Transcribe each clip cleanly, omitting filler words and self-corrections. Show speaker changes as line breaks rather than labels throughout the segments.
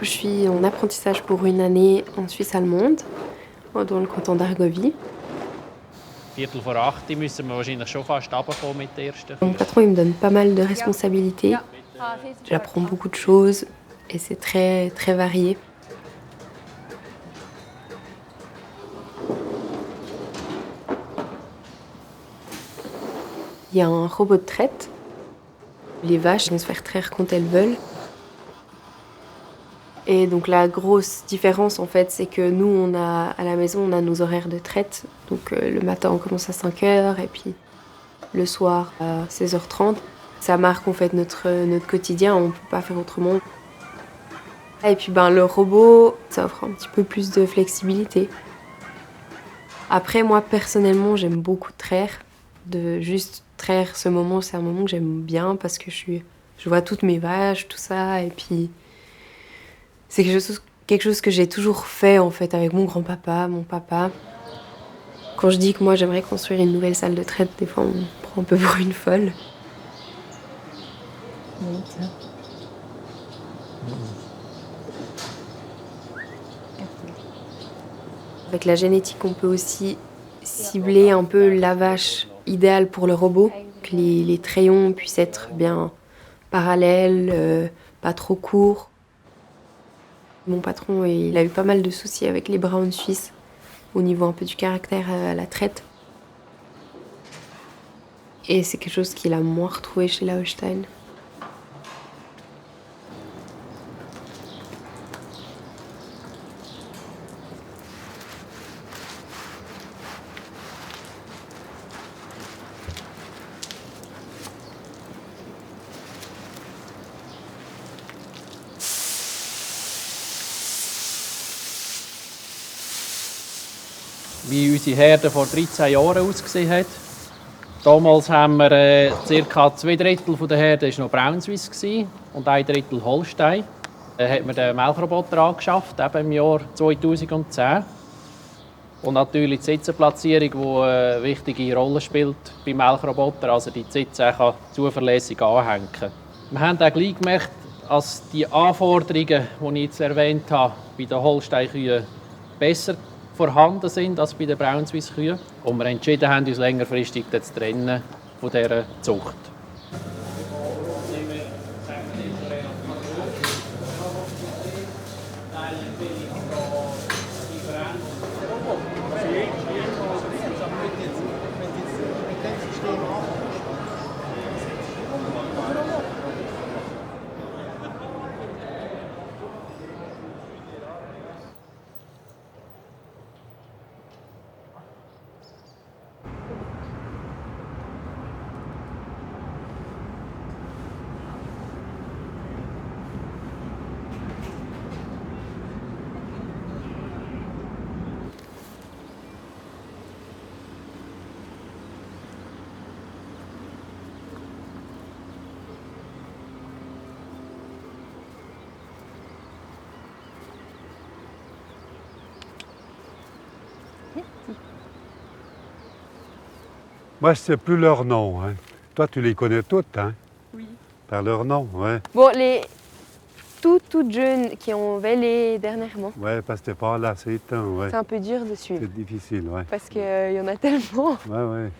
Je suis en apprentissage pour une année en Suisse allemande, dans le canton d'Argovie.
Viertel vor 8 müssen wir wahrscheinlich schon fast runterkommen mit der ersten
Mon
Kühe.
patron il me donne pas mal de responsabilités. J'apprends beaucoup de choses et c'est très, très varié. Il y a un robot de traite. Les vaches vont se faire traire quand elles veulent. Et donc la grosse différence en fait, c'est que nous, à la maison, on a nos horaires de traite. Donc le matin, on commence à 5h et puis le soir à 16h30. Ça marque en fait notre quotidien, on ne peut pas faire autrement. Et puis le robot, ça offre un petit peu plus de flexibilité. Après, moi personnellement, j'aime beaucoup traire. De juste traire ce moment, c'est un moment que j'aime bien parce que je vois toutes mes vaches, tout ça, et puis c'est quelque chose que j'ai toujours fait en fait avec mon grand-papa, mon papa. Quand je dis que moi j'aimerais construire une nouvelle salle de traite, des fois on me prend un peu pour une folle. Avec la génétique, on peut aussi cibler un peu la vache idéale pour le robot, que les trayons puissent être bien parallèles, pas trop courts. Mon patron, il a eu pas mal de soucis avec les browns suisses, au niveau un peu du caractère à la traite. Et c'est quelque chose qu'il a moins retrouvé chez la Holstein.
Wie unsere Herde vor 13 Jahren ausgesehen hat. Damals haben wir ca. 2/3 der Herde noch Braun-Suisse und 1/3 Holstein. Dann hat man den Melkroboter angeschafft, eben im Jahr 2010. Und natürlich die Sitzenplatzierung, die eine wichtige Rolle spielt beim Melkroboter. Also die Sitze kann zuverlässig anhängen. Wir haben auch gleich gemerkt, dass die Anforderungen, die ich jetzt erwähnt habe, bei den Holstein-Kühen besser vorhanden sind als bei den Braun-Suisse-Kühen. Und wir entschieden haben, uns längerfristig zu trennen von dieser Zucht.
Moi, je ne sais plus leur nom. Hein. Toi, tu les connais toutes, hein?
Oui.
Par leur nom, ouais.
Bon, les toutes jeunes qui ont vélé dernièrement.
Ouais, parce que t'es pas là, c'est temps, ouais.
C'est un peu dur de suivre.
C'est difficile, ouais.
Parce qu'il y en a tellement.
Ouais.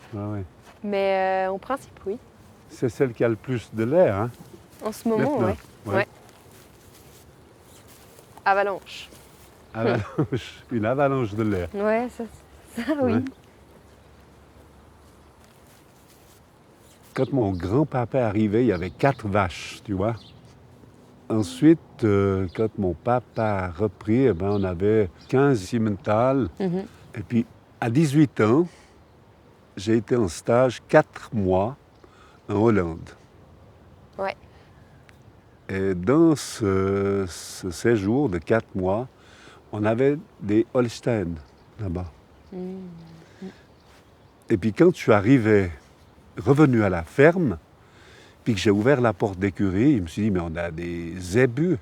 Mais en principe, oui.
C'est celle qui a le plus de lait, hein?
En ce moment,
Maintenant,
ouais. Avalanche.
Avalanche, une avalanche de lait.
Ouais, ça oui.
Ouais. Quand mon grand-papa est arrivé, il y avait 4 vaches, tu vois. Ensuite, quand mon papa a repris, on avait 15 Simmental.
Mhm.
Et puis, à 18 ans, j'ai été en stage 4 mois en Hollande.
Ouais.
Et dans ce séjour de 4 mois, on avait des Holstein là-bas.
Mhm.
Et puis quand je suis arrivé, revenu à la ferme, puis que j'ai ouvert la porte d'écurie, je me suis dit, mais on a des zébus.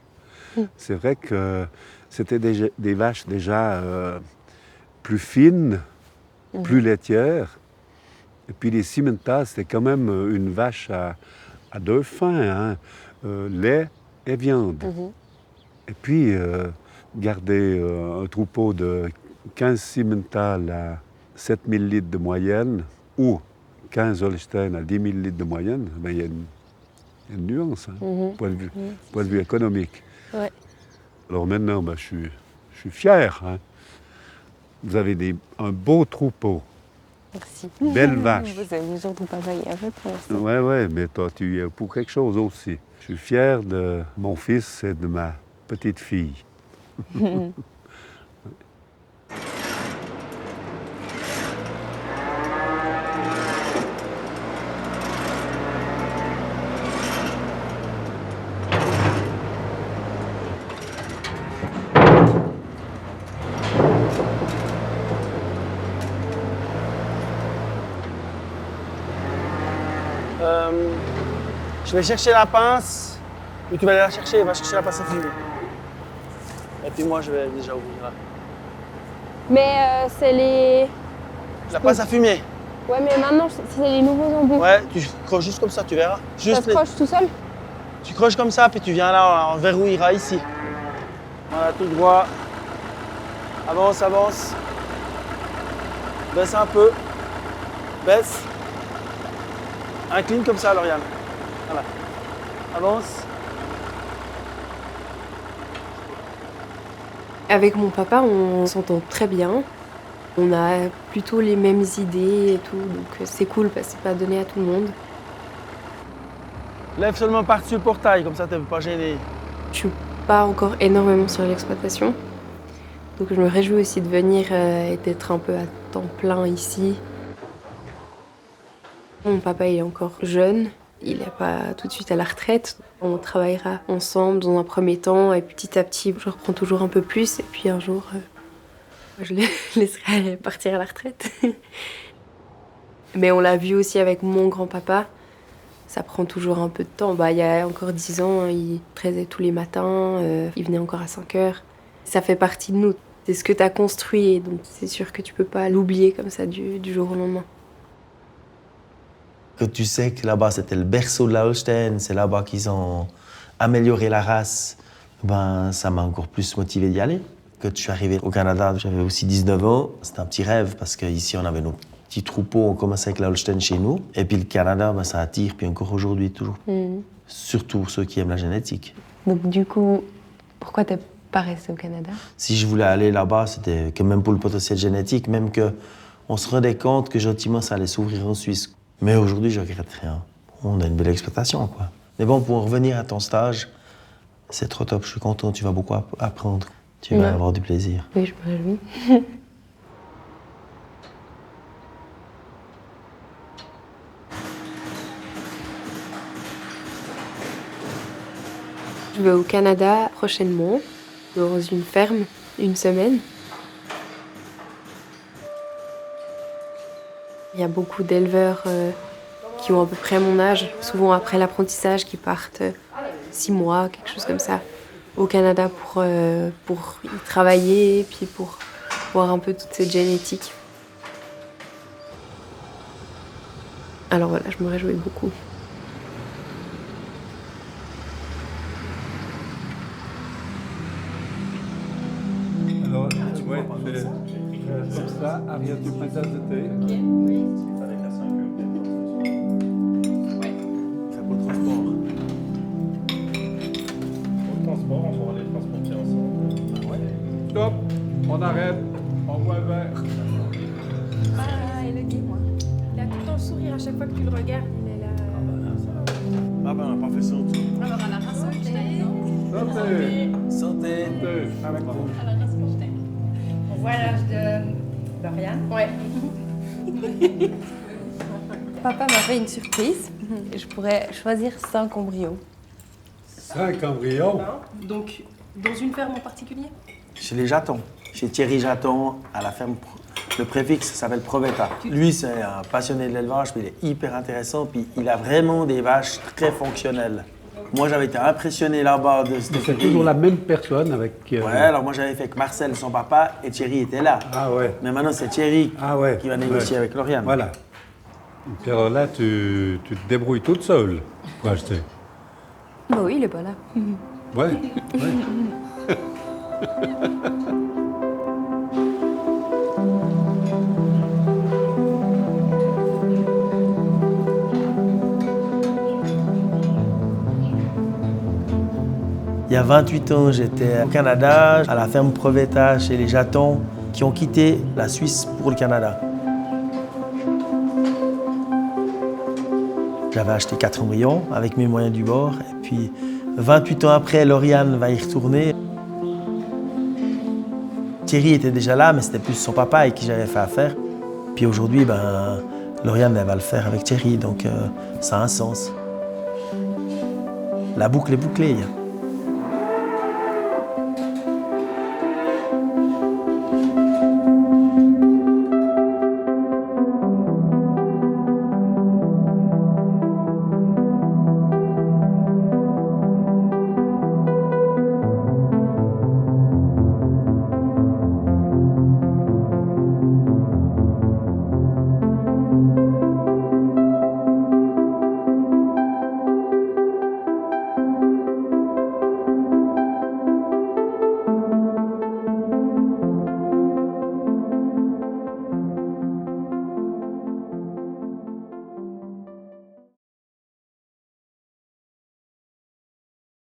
C'est vrai que c'était des vaches déjà plus fines, plus laitières. Et puis les Simmental, c'était quand même une vache à deux fins, hein, lait et viande. Et puis, garder un troupeau de 15 Simmental à 7000 litres de moyenne ou 15 Holstein à 10 000 litres de moyenne, ben, il y a une nuance, point de vue économique.
Ouais.
Alors maintenant, ben, je suis fier. Hein. Vous avez un beau troupeau.
Merci.
Belle vache.
Vous avez besoin de papa et avec pour l'instant.
Ouais, mais toi, tu y es pour quelque chose aussi. Je suis fier de mon fils et de ma petite fille.
Je vais chercher la pince. Ou tu vas aller la chercher, va chercher la pince à fumer. Et puis moi, je vais déjà ouvrir là.
Mais c'est les...
La pince à fumer.
Ouais, mais maintenant, c'est les nouveaux embouts.
Ouais, tu croches juste comme ça, tu verras.
Ça
Juste
se croche tout seul?
Tu croches comme ça, puis tu viens là, on verrouillera ici. Voilà, tout droit. Avance, avance. Baisse un peu. Baisse. Incline comme ça, Lauriane. Voilà. Avance.
Avec mon papa, on s'entend très bien. On a plutôt les mêmes idées et tout, donc c'est cool parce que c'est pas donné à tout le monde.
Lève seulement par-dessus le portail, comme ça tu ne pas gêner.
Je suis pas encore énormément sur l'exploitation, donc je me réjouis aussi de venir et d'être un peu à temps plein ici. Mon papa il est encore jeune, il n'est pas tout de suite à la retraite. On travaillera ensemble dans un premier temps et petit à petit je reprends toujours un peu plus et puis un jour je le laisserai partir à la retraite. Mais on l'a vu aussi avec mon grand-papa, ça prend toujours un peu de temps. Il y a encore 10 ans, il traisait tous les matins, il venait encore à 5 heures. Ça fait partie de nous, c'est ce que tu as construit, donc c'est sûr que tu peux pas l'oublier comme ça du jour au lendemain.
Que tu sais que là-bas, c'était le berceau de la Holstein, c'est là-bas qu'ils ont amélioré la race, ben, ça m'a encore plus motivé d'y aller. Quand je suis arrivé au Canada, j'avais aussi 19 ans, c'était un petit rêve parce qu'ici, on avait nos petits troupeaux, on commençait avec la Holstein chez nous. Et puis le Canada, ben, ça attire, puis encore aujourd'hui, toujours. Surtout ceux qui aiment la génétique.
Donc du coup, pourquoi t'es pas resté au Canada?
Si je voulais aller là-bas, c'était que même pour le potentiel génétique, même qu'on se rendait compte que gentiment, ça allait s'ouvrir en Suisse. Mais aujourd'hui, je regrette rien. On a une belle exploitation, quoi. Mais bon, pour en revenir à ton stage, c'est trop top. Je suis content. Tu vas beaucoup apprendre. Tu vas avoir du plaisir.
Oui, je me réjouis. Je vais au Canada prochainement, dans une ferme, une semaine. Il y a beaucoup d'éleveurs qui ont à peu près mon âge, souvent après l'apprentissage, qui partent 6 mois, quelque chose comme ça, au Canada pour y travailler, puis pour voir un peu toute cette génétique. Alors voilà, je me réjouis beaucoup.
Alors, ouais, comme ça, arrière du printemps d'été.
C'est pour le transport.
Pour le transport, on pourra les transporter ensemble.
Stop, on arrête, on voit le vert.
Ah, il est gay, moi. Il a tout le temps le sourire à chaque fois que tu le regardes. Il est là.
Ah ben, on n'a pas fait ça.
Alors, à la race Holstein.
Santé.
Santé.
Avec vous.
À la race Holstein. On voit l'âge de Lauriane. Ouais.
Papa m'a fait une surprise. Je pourrais choisir 5 embryons.
5 embryons.
Donc, dans une ferme en particulier?
Chez les Jatons. Chez Thierry Jaton, à la ferme. Le préfixe s'appelle Proveta. Lui, c'est un passionné de l'élevage, puis il est hyper intéressant, puis il a vraiment des vaches très fonctionnelles. Moi, j'avais été impressionné là-bas de cette
C'est toujours la même personne avec...
Ouais, alors moi, j'avais fait avec Marcel, son papa, et Thierry était là.
Ah ouais.
Mais maintenant, c'est Thierry
Ouais.
qui va négocier avec Lauriane.
Voilà. Et puis alors là, tu te débrouilles toute seule pour acheter.
Bah oui, il est pas là.
Ouais.
Il y a 28 ans, j'étais au Canada, à la ferme Prevetta, chez les Jatons, qui ont quitté la Suisse pour le Canada. J'avais acheté 4 embryons avec mes moyens du bord. Et puis, 28 ans après, Lauriane va y retourner. Thierry était déjà là, mais c'était plus son papa avec qui j'avais fait affaire. Puis aujourd'hui, Lauriane elle va le faire avec Thierry, donc ça a un sens. La boucle est bouclée.